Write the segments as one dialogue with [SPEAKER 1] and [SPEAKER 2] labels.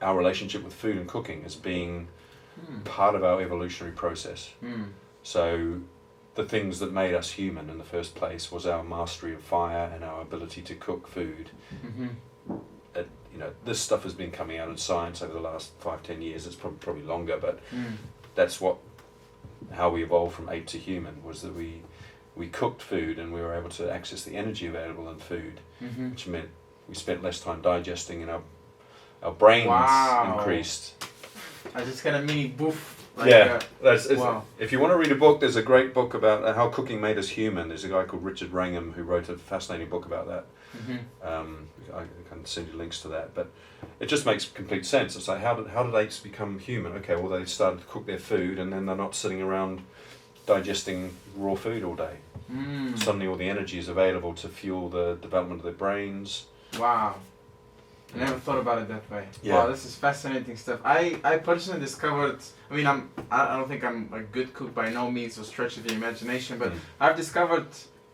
[SPEAKER 1] our relationship with food and cooking as being part of our evolutionary process. So the things that made us human in the first place was our mastery of fire and our ability to cook food. This stuff has been coming out in science over the last 5-10 years. It's probably longer, but that's how we evolved from ape to human, was that we cooked food and we were able to access the energy available in food, which meant we spent less time digesting and our brains increased.
[SPEAKER 2] I just got a mini boof.
[SPEAKER 1] If you want to read a book, there's a great book about how cooking made us human. There's a guy called Richard Wrangham who wrote a fascinating book about that. I can send you links to that, but it just makes complete sense. It's like, how did apes become human? Okay, well, they started to cook their food, and then they're not sitting around digesting raw food all day. Suddenly all the energy is available to fuel the development of their brains.
[SPEAKER 2] Wow. I never thought about it that way.
[SPEAKER 1] Yeah.
[SPEAKER 2] Wow, this is fascinating stuff. I personally discovered, I don't think I'm a good cook by no means, or stretch of the imagination, but I've discovered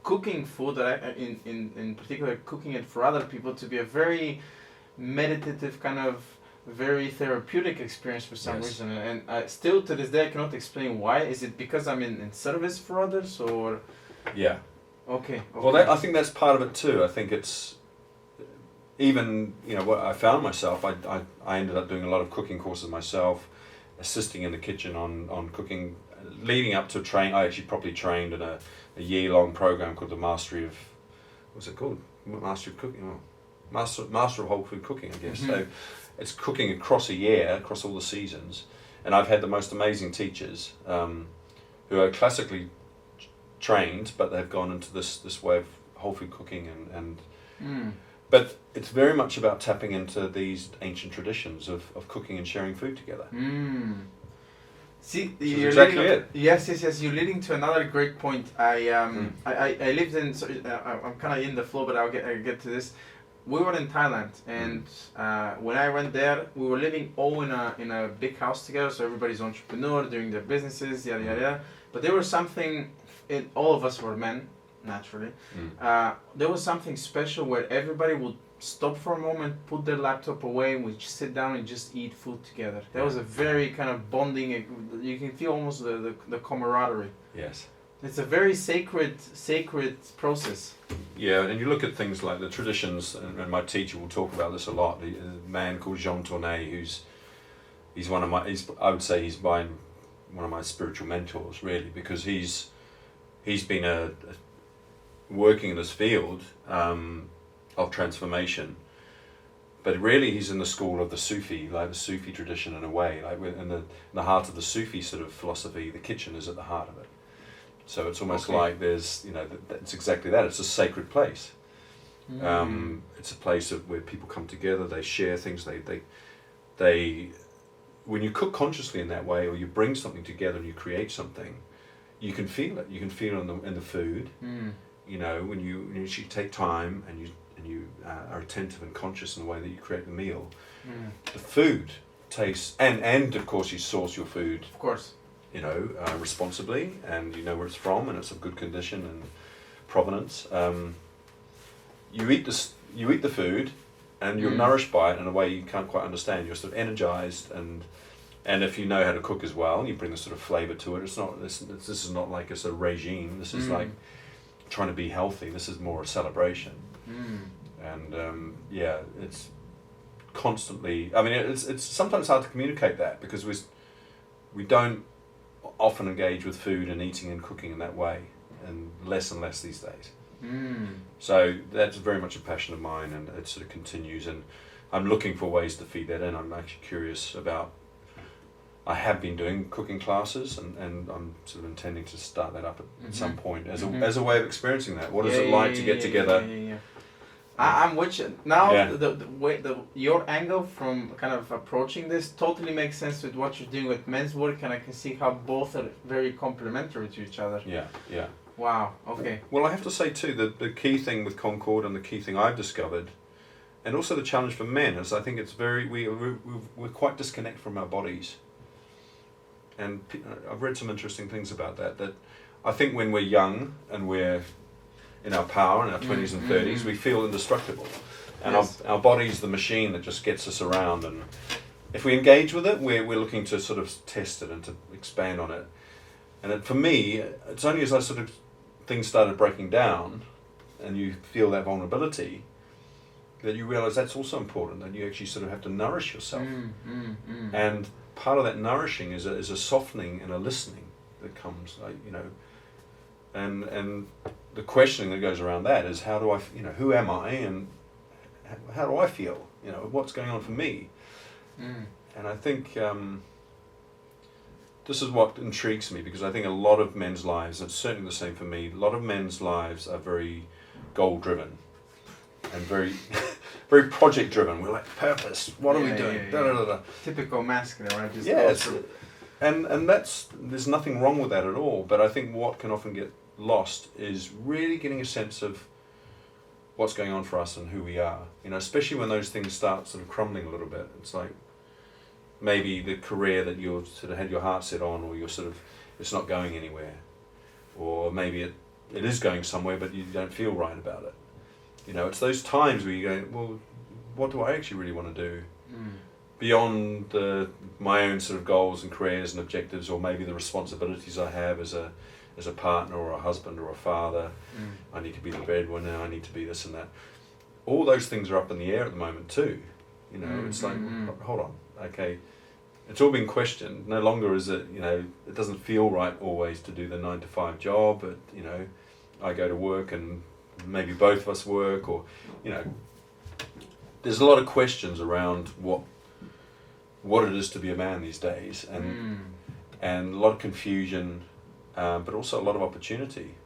[SPEAKER 2] cooking food, that in particular cooking it for other people, to be a very meditative, kind of very therapeutic experience for some reason. And still to this day I cannot explain why. Is it because I'm in service for others, or?
[SPEAKER 1] Yeah.
[SPEAKER 2] Okay.
[SPEAKER 1] Well, I think that's part of it too. I think it's, even, what I found myself, I ended up doing a lot of cooking courses myself, assisting in the kitchen on cooking, leading up to I actually properly trained in a year-long program called the Mastery of, what's it called? Mastery of Cooking, Master of Whole Food Cooking, I guess. So it's cooking across a year, across all the seasons, and I've had the most amazing teachers who are classically trained, but they've gone into this way of whole food cooking but it's very much about tapping into these ancient traditions of cooking and sharing food together.
[SPEAKER 2] See,
[SPEAKER 1] you're exactly it.
[SPEAKER 2] Yes. You're leading to another great point. I lived in. I'm kind of in the flow, but I'll get to this. We were in Thailand, and when I went there, we were living all in a big house together. So everybody's entrepreneur, doing their businesses, yada yada. But there was something. All of us were men, naturally. There was something special where everybody would stop for a moment, put their laptop away, and we just sit down and just eat food together. That was a very kind of bonding. You can feel almost the camaraderie.
[SPEAKER 1] Yes.
[SPEAKER 2] It's a very sacred process.
[SPEAKER 1] Yeah, and you look at things like the traditions, and my teacher will talk about this a lot. A man called Jean Tournay, he's one of my. I would say he's one of my spiritual mentors, really, because he's been working in this field of transformation, but really he's in the school of the Sufi, like the Sufi tradition in a way, like in the heart of the Sufi sort of philosophy. The kitchen is at the heart of it, so it's almost like there's it's exactly that. It's a sacred place. It's a place where people come together, they share things, they when you cook consciously in that way, or you bring something together and you create something, you can feel it. You can feel it in the food. When you actually take time and you are attentive and conscious in the way that you create the meal, the food tastes, and of course you source your food,
[SPEAKER 2] of course,
[SPEAKER 1] responsibly, and you know where it's from, and it's of good condition and provenance. You eat the food, and you're nourished by it in a way you can't quite understand. You're sort of energized, and if you know how to cook as well, and you bring the sort of flavor to it, this is not like a sort of regime. This is like trying to be healthy. This is more a celebration. And it's constantly. I mean, it's sometimes hard to communicate that because we don't often engage with food and eating and cooking in that way, and less these days. So that's very much a passion of mine, and it sort of continues. And I'm looking for ways to feed that in. I'm actually curious about. I have been doing cooking classes, and I'm sort of intending to start that up at some point as a way of experiencing that. What is it like to get together?
[SPEAKER 2] I'm with you. Now, your angle from kind of approaching this totally makes sense with what you're doing with men's work, and I can see how both are very complementary to each other.
[SPEAKER 1] Yeah.
[SPEAKER 2] Wow, okay.
[SPEAKER 1] Well, I have to say too, that the key thing with Concord and the key thing I've discovered, and also the challenge for men, is I think it's we're quite disconnected from our bodies. And I've read some interesting things about that I think when we're young and we're in our power in our 20s and 30s, we feel indestructible. And our body's the machine that just gets us around, if we engage with it, we're looking to sort of test it and to expand on it. And for me, it's only as I sort of things started breaking down, and you feel that vulnerability, that you realise that's also important. That you actually sort of have to nourish yourself. And part of that nourishing is a softening and a listening that comes, and the questioning that goes around that is how do I, who am I, and how do I feel? What's going on for me? And I think this is what intrigues me, because I think a lot of men's lives, and it's certainly the same for me, a lot of men's lives are very goal driven and very very project driven. We're like, purpose, what are we doing?
[SPEAKER 2] Yeah.
[SPEAKER 1] Da, da, da, da.
[SPEAKER 2] Typical masculine, right? Just
[SPEAKER 1] Yes, and that's, there's nothing wrong with that at all, but I think what can often get lost is really getting a sense of what's going on for us and who we are, especially when those things start sort of crumbling a little bit. It's like maybe the career that you've sort of had your heart set on, or you're sort of, it's not going anywhere, or maybe it is going somewhere but you don't feel right about it. It's those times where you go, well, what do I actually really want to do? Beyond my own sort of goals and careers and objectives, or maybe the responsibilities I have as a partner or a husband or a father. I need to be the breadwinner, I need to be this and that. All those things are up in the air at the moment too. It's like, hold on, okay, it's all been questioned. No longer is it, it doesn't feel right always to do the 9-to-5 job, but I go to work and maybe both of us work, or there's a lot of questions around what it is to be a man these days, and a lot of confusion, but also a lot of opportunity.